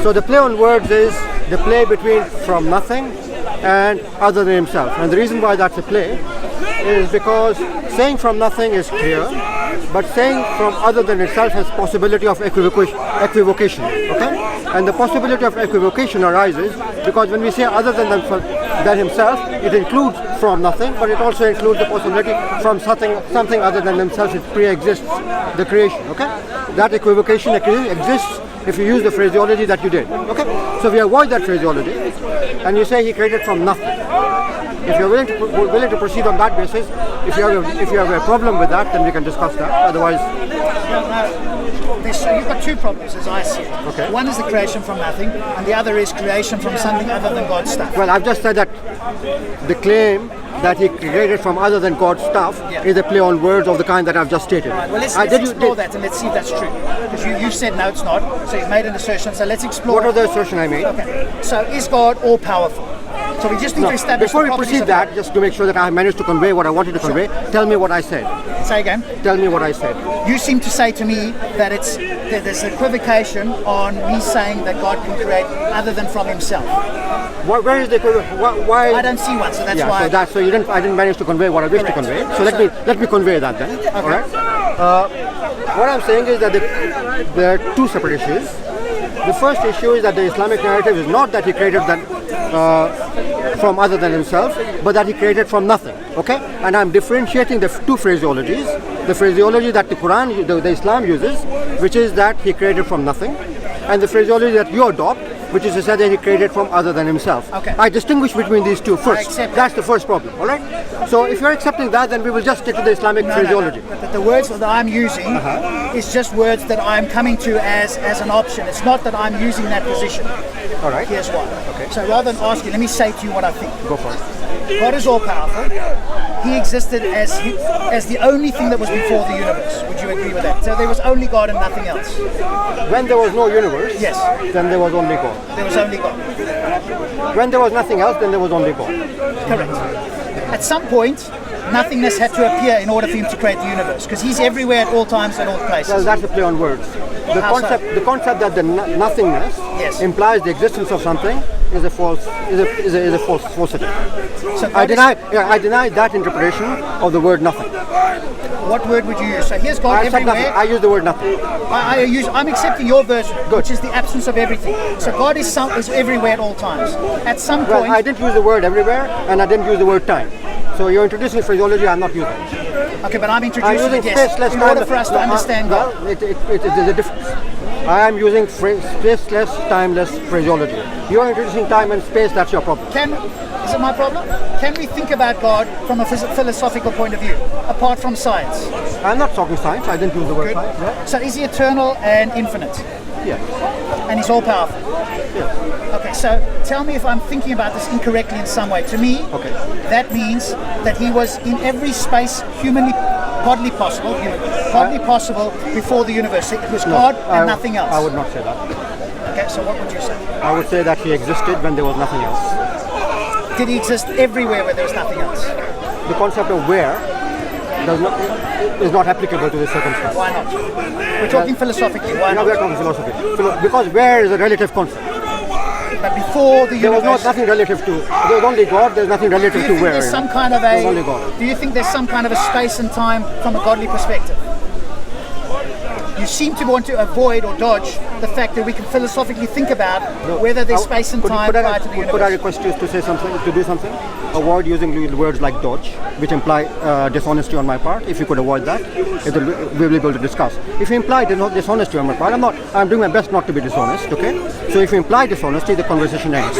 So the play on words is the play between from nothing and other than himself. And the reason why that's a play is because saying from nothing is clear, but saying from other than itself has possibility of equivocation. Okay? And the possibility of equivocation arises because when we say other than himself, it includes from nothing, but it also includes the possibility from something other than himself. It pre-exists the creation. Okay? That equivocation exists if you use the phraseology that you did. Okay? So we avoid that phraseology and you say he created from nothing. If you're willing to proceed on that basis, if you have a problem with that, then we can discuss that. Otherwise, you've got two problems as I see it. Okay. One is the creation from nothing, and the other is creation from something other than God's stuff. Well, I've just said that the claim that he created from other than God's stuff is a play on words of the kind that I've just stated. Right. Well, let's explore that and let's see if that's true. Because you said no, it's not. So you've made an assertion. So let's explore. What was the assertion I made? Okay. So is God all powerful? So we just need to establish. Before we proceed that, just to make sure that I have managed to convey what I wanted to convey, tell me what I said. Say again. Tell me what I said. You seem to say to me that there's equivocation on me saying that God can create other than from himself. Where is the equivocation? Why? I don't see one, so that's why. So I didn't manage to convey what I wished to convey. So let me convey that then. Okay. All right. What I'm saying is that there are two separate issues. The first issue is that the Islamic narrative is not that he created from other than himself, but that he created from nothing. Okay? And I'm differentiating the two phraseologies. The phraseology that the Quran, the Islam uses, which is that he created from nothing, and the phraseology that you adopt, which is to say that he created from other than himself. Okay. I distinguish between these two first. That's the first problem. All right? So if you're accepting that, then we will just stick to the Islamic phraseology. No. The words that I'm using is just words that I'm coming to as an option. It's not that I'm using that position. All right. Here's why. Okay. So rather than ask you, let me say to you what I think. Go for it. God is all powerful. He existed as the only thing that was before the universe. Would you agree with that? So there was only God and nothing else. When there was no universe, yes, then there was only God. There was only God. When there was nothing else, then there was only God. Correct. At some point, nothingness had to appear in order for him to create the universe, because he's everywhere at all times and all places. Well, that's a play on words. The concept that the nothingness implies the existence of something is a falsity. So I deny that interpretation of the word nothing. What word would you use? So here's God everywhere. I use the word nothing. I'm accepting your version, which is the absence of everything. So God is everywhere at all times. At some point, I didn't use the word everywhere, and I didn't use the word time. So you're introducing phraseology I'm not using. Okay, but I'm introducing it, yes, in order for us to understand God. Well, there's a difference. I am using spaceless, timeless phraseology. You're introducing time and space, that's your problem. Is it my problem? Can we think about God from a philosophical point of view, apart from science? I'm not talking science, I didn't use the word science. Yeah. So is he eternal and infinite? Yes. And he's all powerful? Yes. Okay, so tell me if I'm thinking about this incorrectly in some way. To me, that means that he was in every space godly possible before the universe. It was God and nothing else. I would not say that. Okay, so what would you say? I would say that he existed when there was nothing else. Did he exist everywhere where there was nothing else? The concept of where is not applicable to this circumstance. Why not? We're talking philosophically. Why not? We're talking philosophy. Because where is a relative concept. But before the universe, there was nothing relative to. There was only God. There's nothing relative to where. There's some kind of there's only God. Do you think there's some kind of a space and time from a godly perspective? You seem to want to avoid or dodge the fact that we can philosophically think about whether there's space and time prior to the universe. Could I request you to say something, to do something? Avoid using words like dodge, which imply dishonesty on my part. If you could avoid that, we'll be able to discuss. If you imply dishonesty on my part, I'm doing my best not to be dishonest, okay? So if you imply dishonesty, the conversation ends.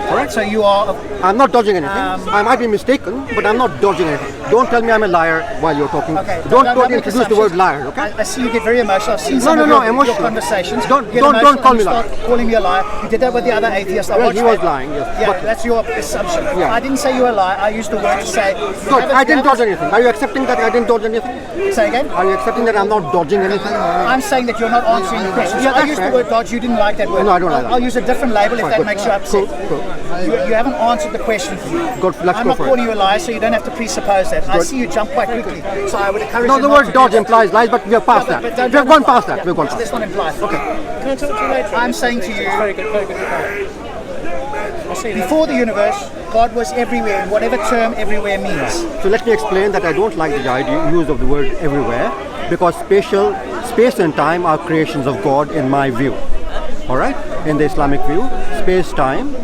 Alright? So you are... I'm not dodging anything. I might be mistaken, but I'm not dodging anything. Don't tell me I'm a liar while you're talking. Okay. Don't introduce the word liar, okay? I see you get very emotional. I've seen some of your conversations. Don't call me liar. Start calling me a liar. You did that with the other atheist. Well, he was lying, yes. Yeah, that's your assumption. Yeah. I didn't say you were a liar. I used the word to say... Good. I didn't dodge anything. Are you accepting that I didn't dodge anything? Say again? Are you accepting that I'm not dodging anything? I'm saying that you're not answering the questions. I used the word dodge. You didn't like that word. No, I don't like that. I'll use a different label if that makes you upset. Cool. You haven't answered the question for me. Let's I'm not calling you a liar, so you don't have to presuppose that. that. I see you jump quite quickly, so I would encourage No, you the not word to dodge do that. implies lies, but we have passed that. But We have gone past that. We've gone past Let's that. not imply. Okay. Can I talk to you later? I'm saying to you, Very good, very good. I'll see you later. before the universe, God was everywhere, in whatever term everywhere means. So let me explain that I don't like the use of the word everywhere, because space and time are creations of God in my view. All right? In the Islamic view, space-time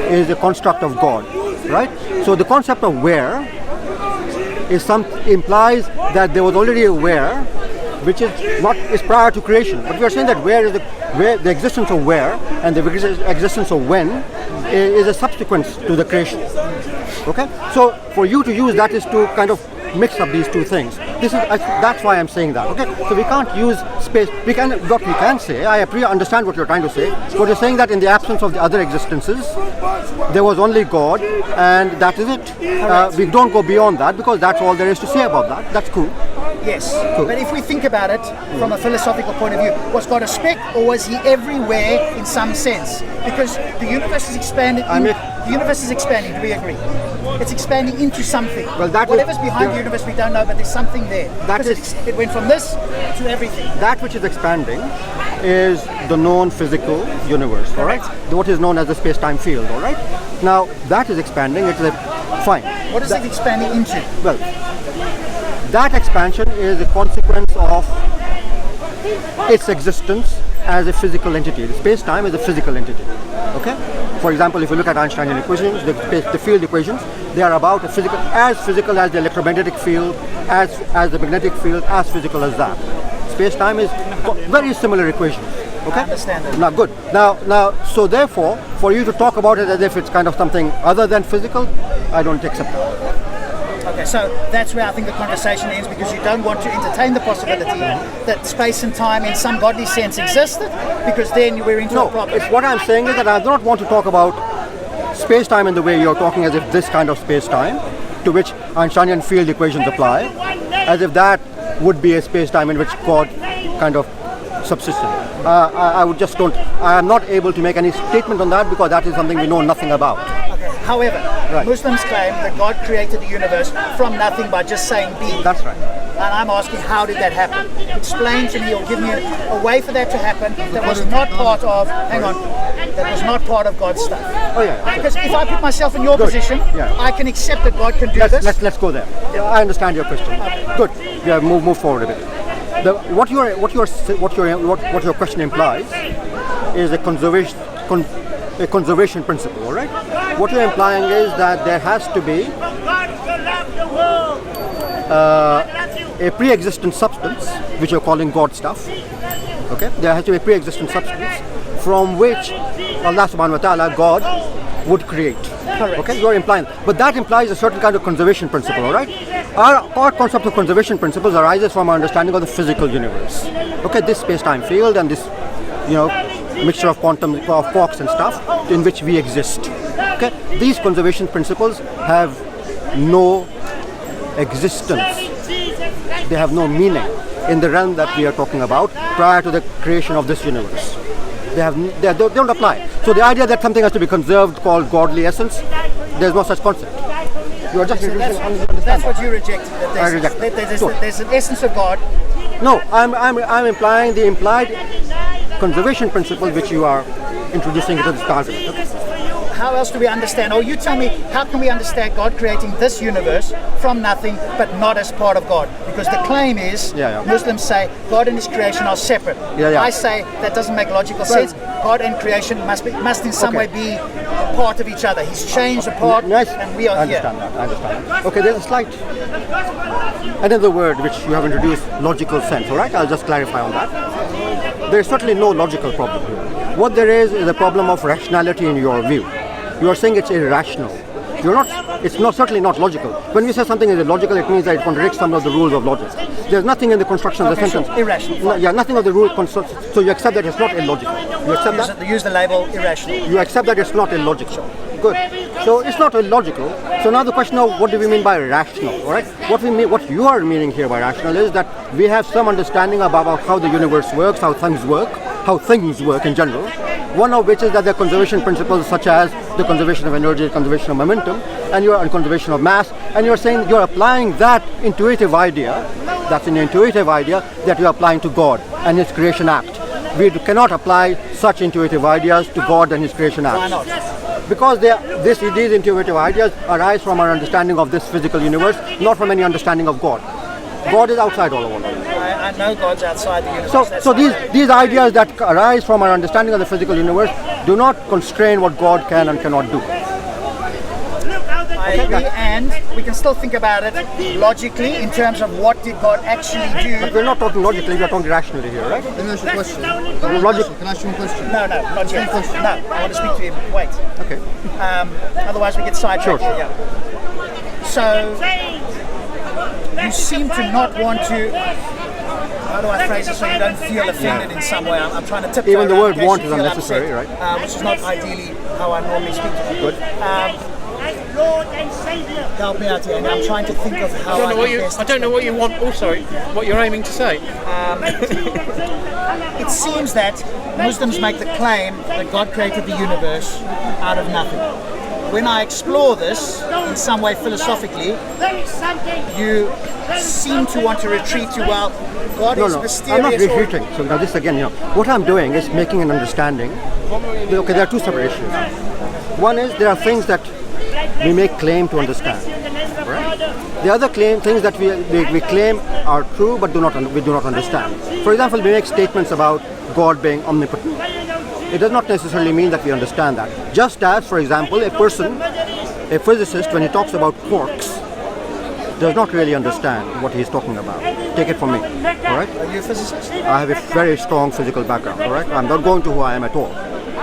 is a construct of God. Right? So the concept of where implies that there was already a where, which is prior to creation. But we are saying that where the existence of where and the existence of when is a subsequence to the creation. Okay? So for you to use that is to kind of mix up these two things. That's why I'm saying that. Okay? So we can't use space. What we can say, I understand what you're trying to say, but you're saying that in the absence of the other existences, there was only God, and that is it. We don't go beyond that, because that's all there is to say about that. That's cool. Yes, Cool. but if we think about it from a philosophical point of view, was God a speck, or was he everywhere in some sense? Because the universe is expanding. The universe is expanding. Do we agree? It's expanding into something. Well, that is- whatever's behind the yeah. universe, we don't know, but there's something there. That Because is- it went from this to everything. That which is expanding is the known physical universe. All right? What is known as the space-time field. All right? Now that is expanding. It's fine. What is it expanding into? Well, that expansion is a consequence of its existence as a physical entity. The space-time is a physical entity. Okay? For example, if you look at Einsteinian equations, the field equations, they are about as physical as the electromagnetic field, as the magnetic field, as physical as that. Space-time is very similar equations. Okay? I understand that. Now, good. Now, so therefore, for you to talk about it as if it's kind of something other than physical, I don't accept that. Okay, so that's where I think the conversation ends, because you don't want to entertain the possibility that space and time in some godly sense existed, because then we're into a No, problem. what I'm saying is that I do not want to talk about space-time in the way you're talking, as if this kind of space-time, to which Einsteinian field equations apply, as if that would be a space-time in which God kind of subsisted. I am not able to make any statement on that, because that is something we know nothing about. However, Right. Muslims claim that God created the universe from nothing by just saying be. That's right. And I'm asking, how did that happen? Explain to me, or give me a way for that to happen that was not part of, that was not part of God's stuff. Oh yeah. Okay. Because if I put myself in your Good. position, Yeah. I can accept that God can do this. Let's go there. I understand your question. Good. Yeah, move forward a bit. What your question implies is a conservation principle. All right. What you're implying is that there has to be a pre-existent substance, which you're calling God stuff. Okay. There has to be a pre-existent substance from which Allah Subhanahu wa Taala, God, would create. Correct. Okay, you're implying, but that implies a certain kind of conservation principle. All right. Our concept of conservation principles arises from our understanding of the physical universe. Okay, this space-time field and this, mixture of quantum, of quarks and stuff in which we exist. Okay, these conservation principles have no existence. They have no meaning in the realm that we are talking about prior to the creation of this universe. They don't apply. So the idea that something has to be conserved, called godly essence, there's no such concept. You are just So that's what you rejected. That I reject it. there's an essence of God. No, I'm implying the implied conservation principle which you are introducing into this argument. Okay? How else do we understand? Or you tell me, how can we understand God creating this universe from nothing, but not as part of God? Because the claim is, Muslims say God and His creation are separate. I say that doesn't make logical sense. God and creation must in some way be a part of each other. He's changed a part, and we are here. I understand that. Okay, there's a slight another word which you have introduced, logical sense. All right, I'll just clarify on that. There is certainly no logical problem here. What there is a problem of rationality in your view. You are saying it's irrational. It's certainly not logical. When we say something is illogical, it means that it contradicts some of the rules of logic. There's nothing in the construction of the sentence. Sure. Irrational. Nothing of the rule. So you accept that it's not illogical. You accept that? Use the label irrational. You accept that it's not illogical. Good. So it's not illogical. So now the question of what do we mean by rational? All right. What you are meaning here by rational is that we have some understanding about how the universe works, how things work in general, One of which is that there are conservation principles such as the conservation of energy, conservation of momentum, and conservation of mass, and you're saying you're applying that intuitive idea, that's an intuitive idea that you're applying to God and His creation act. We cannot apply such intuitive ideas to God and His creation act. Why not? Because these intuitive ideas arise from our understanding of this physical universe, not from any understanding of God. God is outside all of all. I know God's outside the universe. So these ideas that arise from our understanding of the physical universe do not constrain what God can and cannot do. I agree, and we can still think about it logically in terms of what did God actually do. But we're not talking logically, we're talking rationally here, right? Can I ask you a question? Logic. Can I ask you a question? No, not yet. No, I want to speak to him. Wait. Okay. Otherwise we get sidetracked. Sure. Yeah. So you seem to not want to. How do I phrase it so you don't feel offended in some way? I'm trying to tiptoe. Even the word around in case want you is feel unnecessary, upset, right? which is not ideally how I normally speak to people. Good. Help me out here, and I'm trying to think of how I don't know what you want. Oh, sorry, what you're aiming to say. It seems that Muslims make the claim that God created the universe out of nothing. When I explore this in some way philosophically, you seem to want to retreat to, well, God is mysterious. I'm not retreating. So now this again, what I'm doing is making an understanding. Okay, there are two separate issues. One is there are things that we make claim to understand. Right? The other things that we claim are true but we do not understand. For example, we make statements about God being omnipotent. It does not necessarily mean that we understand that. Just as, for example, a physicist, when he talks about quarks, does not really understand what he's talking about. Take it from me, all right? Are you a physicist? I have a very strong physical background, all right? I'm not going to who I am at all,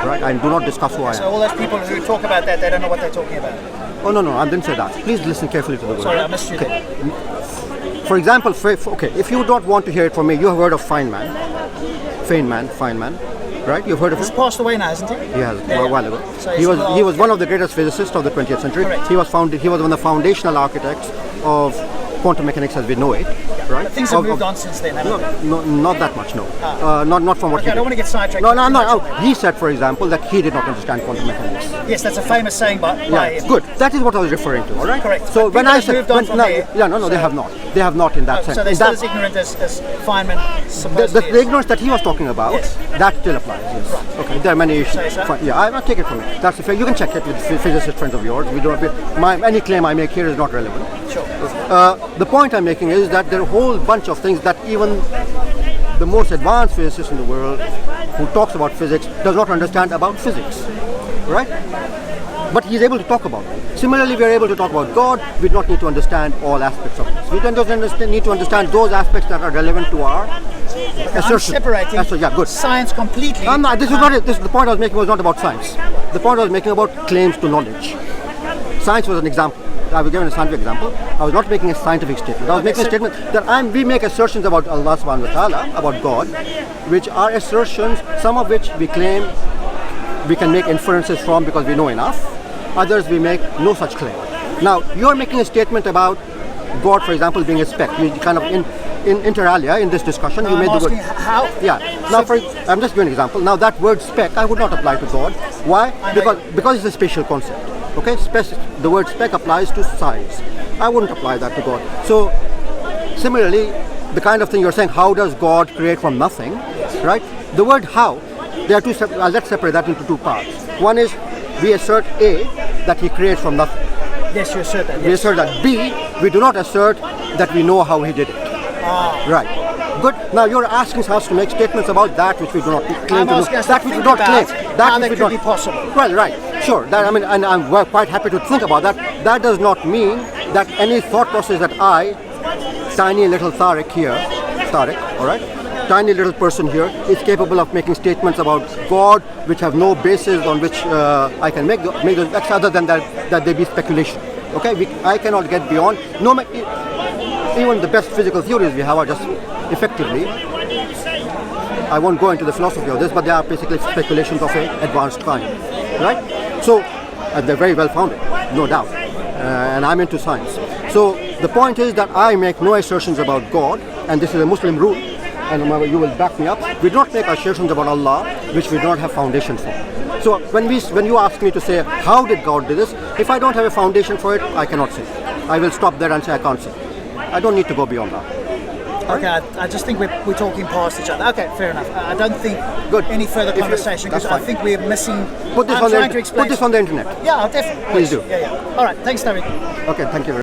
right? I do not discuss who I So am. all those people who talk about that, they don't know what they're talking about. Oh, no, I didn't say that. Please listen carefully to the word. Sorry, I missed you there. For example, if you don't want to hear it from me, you have heard of Feynman, right? You've heard of He's him? passed away now, hasn't he? He has, Yeah. a while ago. So He was one of the greatest physicists of the 20th century. Correct. He was one of the foundational architects of quantum mechanics as we know it, right? But things have moved on since then, haven't they? No, not that much, no. Not from what Okay, he I did. don't want to get sidetracked. No, I'm not. He said, for example, that he did not understand quantum mechanics. Yes, that's a famous saying by him. Good. That is what I was referring to, all right? Correct. So But when people I have said, moved on from there. they have not. They have not in that sense. So they're In still that- as ignorant as Feynman the supposedly is. ignorance that he was talking about, Yes. that still applies. Yes. Okay. There are many issues. Say so? Fine. Yeah, I'll take it from you. That's the fair. You can check it with physicist friends of yours. Any claim I make here is not relevant. Sure. The point I'm making is that there are a whole bunch of things that even the most advanced physicist in the world who talks about physics does not understand about physics, right? But he's able to talk about it. Similarly, we are able to talk about God. We do not need to understand all aspects of this. We just need to understand those aspects that are relevant to our assertion. I'm separating Good. science completely. This is not it. The point I was making was not about science. The point I was making about claims to knowledge. Science was an example. I was given a scientific example. I was not making a scientific statement. I was making a statement that we make assertions about Allah subhanahu wa ta'ala, about God, which are assertions, some of which we claim we can make inferences from because we know enough. Others we make no such claim. Now, you're making a statement about God, for example, being a speck. You kind of, inter alia, in this discussion, you I'm made the asking word. how. Yeah. Now, I'm just giving an example. Now, that word speck, I would not apply to God. Why? Because it's a spatial concept. Okay? The word speck applies to size. I wouldn't apply that to God. So, similarly, the kind of thing you're saying, how does God create from nothing? Right? The word how, there are two. Let's separate that into two parts. One is we assert A, that He creates from nothing. Yes, you assert that. We assert that. B, we do not assert that we know how He did it. Right. Good. Now you're asking us to make statements about that which we do not claim I'm to asking do. us That to which we think do not claim. about That how which that we could do be not. possible. Well, right. Sure. And I'm quite happy to think about that. That does not mean that any thought process that I, tiny little Tariq here, all right, tiny little person here, is capable of making statements about God which have no basis on which I can make those facts other than that they be speculation. Okay, I cannot get beyond. Even the best physical theories we have are just effectively. I won't go into the philosophy of this, but they are basically speculations of an advanced kind, right? So they're very well founded, no doubt. And I'm into science. So the point is that I make no assertions about God, and this is a Muslim rule, and you will back me up. We do not make assertions about Allah which we don't have foundation for. So when you ask me to say how did God do this, if I don't have a foundation for it, I cannot say. I will stop there and say I can't say. I don't need to go beyond that. Okay, I just think we're talking past each other. Okay, fair enough. I don't think any further conversation because I think we're missing. Put this on the internet. Yeah, I'll definitely. Please do. Yeah. All right, thanks, David. Okay, thank you very much.